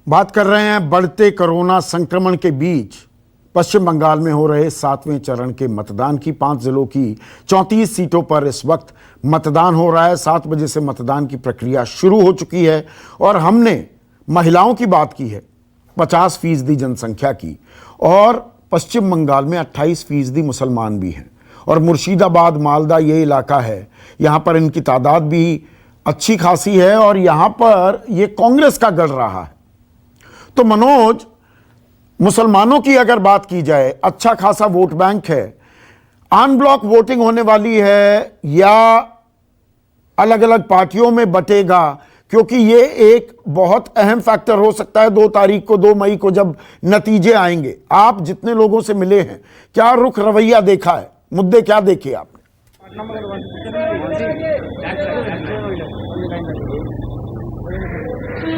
बात कर रहे हैं बढ़ते कोरोना संक्रमण के बीच पश्चिम बंगाल में हो रहे 7वें चरण के मतदान की। 5 जिलों की 34 सीटों पर इस वक्त मतदान हो रहा है। 7 बजे से मतदान की प्रक्रिया शुरू हो चुकी है और हमने महिलाओं की बात की है 50% जनसंख्या की, और पश्चिम बंगाल में 28% मुसलमान भी हैं। और मुर्शिदाबाद मालदा ये इलाका है, यहाँ पर इनकी तादाद भी अच्छी खासी है और यहाँ पर ये कांग्रेस का गढ़ रहा है। तो मनोज, मुसलमानों की अगर बात की जाए, अच्छा खासा वोट बैंक है, आन ब्लॉक वोटिंग होने वाली है या अलग अलग पार्टियों में बटेगा? क्योंकि ये एक बहुत अहम फैक्टर हो सकता है 2 तारीख को, 2 मई को जब नतीजे आएंगे। आप जितने लोगों से मिले हैं, क्या रुख रवैया देखा है, मुद्दे क्या देखे आपने?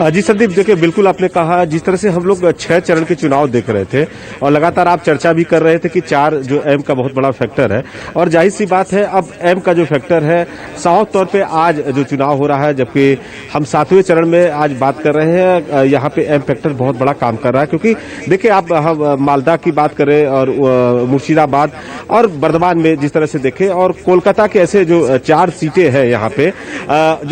जी संदीप, देखिए बिल्कुल आपने कहा, जिस तरह से हम लोग 6 चरण के चुनाव देख रहे थे और लगातार आप चर्चा भी कर रहे थे कि 4 जो एम का बहुत बड़ा फैक्टर है, और जाहिर सी बात है अब एम का जो फैक्टर है साफ तौर पे आज जो चुनाव हो रहा है, जबकि हम 7वें चरण में आज बात कर रहे हैं, यहाँ पे एम फैक्टर बहुत बड़ा काम कर रहा है। क्योंकि देखिए आप हम मालदा की बात करें और मुर्शिदाबाद और बर्धमान में जिस तरह से देखें, और कोलकाता के ऐसे जो 4 सीटें हैं यहाँ पे,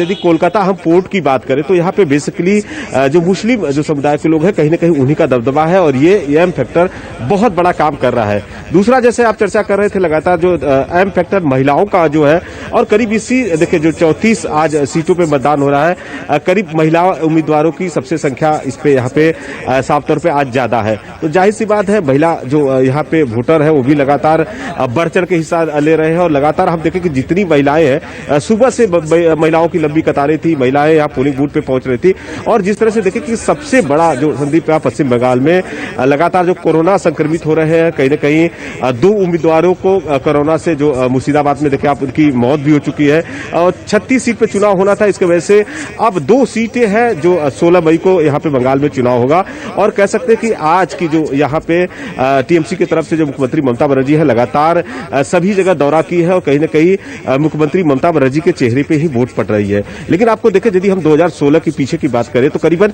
यदि कोलकाता हम पोर्ट की बात करें तो यहाँ पे बेसिकली जो मुस्लिम जो समुदाय के लोग हैं, कहीं ना कहीं उन्हीं का दबदबा है और ये एम फैक्टर बहुत बड़ा काम कर रहा है। दूसरा, जैसे आप चर्चा कर रहे थे, लगातार जो एम फैक्टर महिलाओं का जो है, और करीब इसी देखिए जो 34 आज सीटों पे मतदान हो रहा है, करीब महिला उम्मीदवारों की सबसे संख्या इस पे यहाँ पे साफ तौर पे आज ज्यादा है। तो जाहिर सी बात है महिला जो यहाँ पे वोटर है वो भी लगातार बढ़ चढ़ के हिस्सा ले रहे हैं। और लगातार हम देखें कि जितनी महिलाएं हैं, सुबह से महिलाओं की लंबी कतारें थी, महिलाएं यहाँ पोलिंग बूथ पे पहुंच रही थी। और जिस तरह से देखें कि सबसे बड़ा जो संदीप पश्चिम बंगाल में लगातार जो कोरोना संक्रमित हो रहे हैं, कहीं न कहीं 2 उम्मीदवारों को कोरोना से जो मुर्शिदाबाद में देखें आप, उनकी मौत भी हो चुकी है और 36 सीट पे चुनाव होना था। इसकी वजह से अब 2 सीटें हैं जो 16 मई को यहाँ पे बंगाल में चुनाव होगा। और कह सकते हैं कि आज की जो यहाँ पे टीएमसी की तरफ से जो मुख्यमंत्री ममता बनर्जी है, लगातार सभी जगह दौरा की है और कहीं न कहीं मुख्यमंत्री ममता बनर्जी के चेहरे पे ही वोट पड़ रही है। लेकिन आपको देखें, यदि हम 2016 के पीछे की बात करें तो करीबन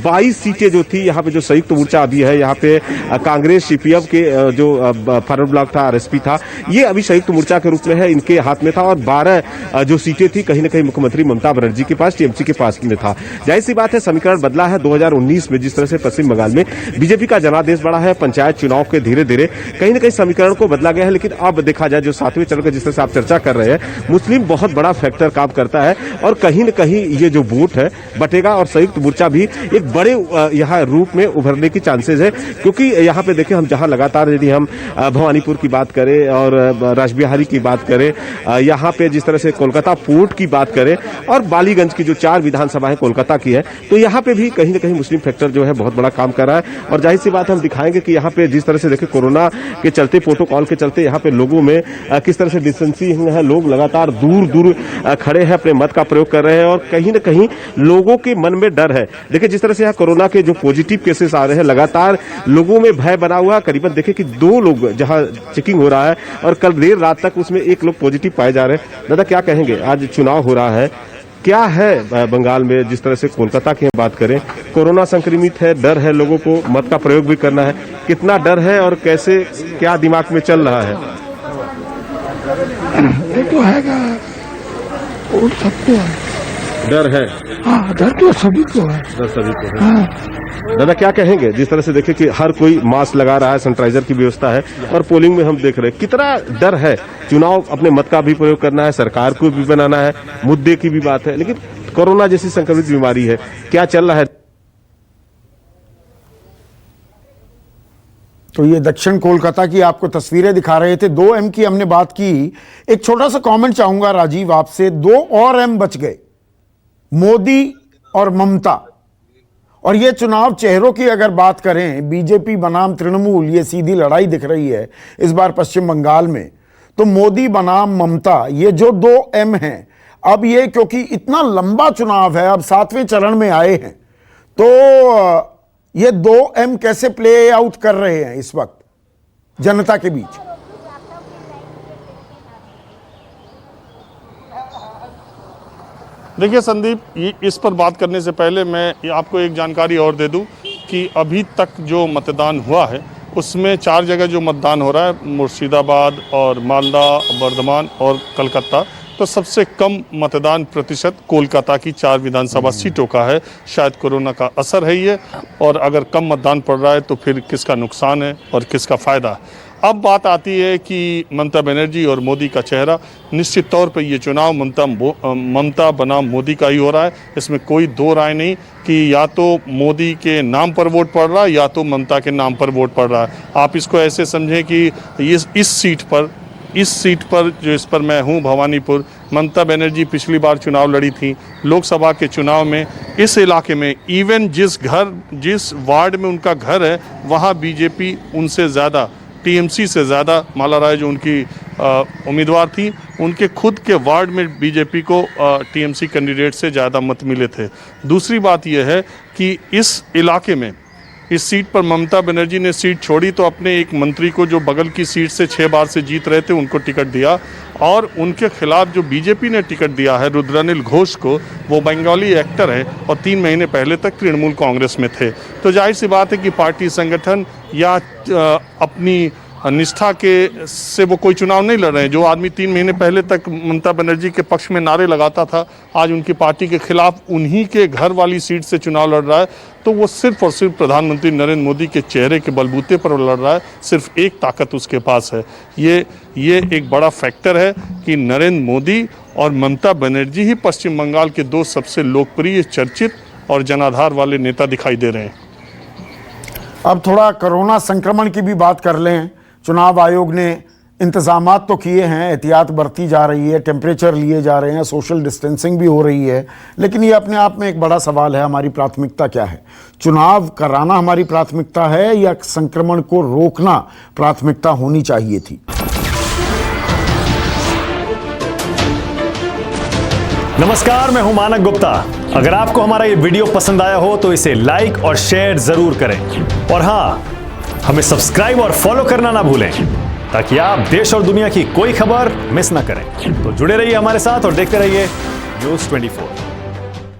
22 सीटें जो थी यहाँ पे, जो संयुक्त मोर्चा अभी है यहाँ पे, कांग्रेस सीपीएम के जो फॉरवर्ड ब्लॉक था, आरएसपी था, ये अभी संयुक्त मोर्चा के रूप में है, इनके हाथ में था। और 12 जो सीटें थी कहीं ना कहीं मुख्यमंत्री ममता बनर्जी के पास, टीएमसी के पास में था। जाहिर सी बात है समीकरण बदला है 2019 में। जिस तरह से पश्चिम बंगाल में बीजेपी का जनादेश बढ़ा है, पंचायत चुनाव के धीरे धीरे कहीं ना कहीं समीकरण को बदला गया है। लेकिन अब देखा जाए जो 7वें चरण का जिस तरह से आप चर्चा कर रहे हैं, मुस्लिम बहुत बड़ा फैक्टर काम करता है और कहीं न कहीं ये जो वोट है बटेगा और संयुक्त मोर्चा भी एक बड़े यहाँ रूप में उभरने की चांसेस है। क्योंकि यहाँ पे देखें, हम जहाँ लगातार यदि हम भवानीपुर की बात करें और राजबिहारी की बात करें, यहाँ पे जिस तरह से कोलकाता पोर्ट की बात करें और बालीगंज की जो 4 विधानसभा है कोलकाता की है, तो यहाँ पे भी कहीं न कहीं मुस्लिम फैक्टर जो है बहुत बड़ा काम कर रहा है। और जाहिर सी बात हम दिखाएंगे कि यहाँ पे जिस तरह से देखें कोरोना के चलते, प्रोटोकॉल के चलते यहाँ पे लोगों में किस तरह से डिस्टेंसिंग है, लोग लगातार दूर दूर खड़े हैं, अपने मत का प्रयोग कर रहे हैं और कहीं न कहीं लोगों के मन में डर है। देखिए जिस तरह से यहाँ कोरोना के जो पॉजिटिव केसेस आ रहे हैं, लगातार लोगों में भय बना हुआ। करीबन देखें कि 2 लोग जहां चेकिंग हो रहा है और कल देर रात तक उसमें 1 लोग पॉजिटिव पाए जा रहे हैं। दादा क्या कहेंगे, आज चुनाव हो रहा है, क्या है बंगाल में? जिस तरह से कोलकाता की बात करें, कोरोना संक्रमित है, डर है, लोगों को मत का प्रयोग भी करना है, कितना डर है और कैसे क्या दिमाग में चल रहा है? ये तो है, और सबको है डर है। हाँ, डर तो सभी को है, डर सभी को है। हाँ। दादा क्या कहेंगे, जिस तरह से देखें कि हर कोई मास्क लगा रहा है, सैनिटाइजर की व्यवस्था है और पोलिंग में हम देख रहे हैं कितना डर है। चुनाव अपने मत का भी प्रयोग करना है, सरकार को भी बनाना है, मुद्दे की भी बात है, लेकिन कोरोना जैसी संक्रमित बीमारी है, क्या चल रहा है? तो ये दक्षिण कोलकाता की आपको तस्वीरें दिखा रहे थे। 2 एम की हमने बात की। एक छोटा सा कमेंट चाहूंगा राजीव आपसे, 2 और एम बच गए, मोदी और ममता। और ये चुनाव चेहरों की अगर बात करें, बीजेपी बनाम तृणमूल, ये सीधी लड़ाई दिख रही है इस बार पश्चिम बंगाल में। तो मोदी बनाम ममता, ये जो 2 एम हैं, अब ये क्योंकि इतना लंबा चुनाव है, अब 7वें चरण में आए हैं, तो ये 2 एम कैसे प्ले आउट कर रहे हैं इस वक्त जनता के बीच? देखिए संदीप, इस पर बात करने से पहले मैं आपको एक जानकारी और दे दूं कि अभी तक जो मतदान हुआ है उसमें 4 जगह जो मतदान हो रहा है, मुर्शिदाबाद और मालदा, बर्धमान और कलकत्ता, तो सबसे कम मतदान प्रतिशत कोलकाता की 4 विधानसभा सीटों का है। शायद कोरोना का असर है ये, और अगर कम मतदान पड़ रहा है तो फिर किसका नुकसान है और किसका फ़ायदा है। अब बात आती है कि ममता बनर्जी और मोदी का चेहरा। निश्चित तौर पर ये चुनाव ममता बनाम मोदी का ही हो रहा है, इसमें कोई दो राय नहीं कि या तो मोदी के नाम पर वोट पड़ रहा है या तो ममता के नाम पर वोट पड़ रहा है। आप इसको ऐसे समझें कि इस सीट पर जो इस पर मैं हूँ, भवानीपुर, ममता बनर्जी पिछली बार चुनाव लड़ी थी। लोकसभा के चुनाव में इस इलाके में इवन जिस वार्ड में उनका घर है वहाँ बीजेपी उनसे ज़्यादा, टीएमसी से ज़्यादा, माला राय जो उनकी उम्मीदवार थी, उनके खुद के वार्ड में बीजेपी को टीएमसी कैंडिडेट से ज़्यादा मत मिले थे। दूसरी बात यह है कि इस इलाके में इस सीट पर ममता बनर्जी ने सीट छोड़ी तो अपने एक मंत्री को, जो बगल की सीट से 6 बार से जीत रहे थे, उनको टिकट दिया, और उनके खिलाफ जो बीजेपी ने टिकट दिया है रुद्रनील घोष को, वो बंगाली एक्टर है और 3 महीने पहले तक तृणमूल कांग्रेस में थे। तो जाहिर सी बात है कि पार्टी संगठन या अपनी निष्ठा के से वो कोई चुनाव नहीं लड़ रहे हैं। जो आदमी 3 महीने पहले तक ममता बनर्जी के पक्ष में नारे लगाता था, आज उनकी पार्टी के खिलाफ उन्हीं के घर वाली सीट से चुनाव लड़ रहा है, तो वो सिर्फ और सिर्फ प्रधानमंत्री नरेंद्र मोदी के चेहरे के बलबूते पर लड़ रहा है। सिर्फ एक ताकत उसके पास है। ये एक बड़ा फैक्टर है कि नरेंद्र मोदी और ममता बनर्जी ही पश्चिम बंगाल के 2 सबसे लोकप्रिय, चर्चित और जनाधार वाले नेता दिखाई दे रहे हैं। अब थोड़ा कोरोना संक्रमण की भी बात कर लें। चुनाव आयोग ने इंतजामात तो किए हैं, एहतियात बरती जा रही है, टेम्परेचर लिए जा रहे हैं, सोशल डिस्टेंसिंग भी हो रही है, लेकिन ये अपने आप में एक बड़ा सवाल है, हमारी प्राथमिकता क्या है? चुनाव कराना हमारी प्राथमिकता है या संक्रमण को रोकना प्राथमिकता होनी चाहिए थी? नमस्कार, मैं हूं मानक गुप्ता। अगर आपको हमारा ये वीडियो पसंद आया हो तो इसे लाइक और शेयर जरूर करें, और हां, हमें सब्सक्राइब और फॉलो करना ना भूलें ताकि आप देश और दुनिया की कोई खबर मिस ना करें। तो जुड़े रहिए हमारे साथ और देखते रहिए न्यूज़ 24।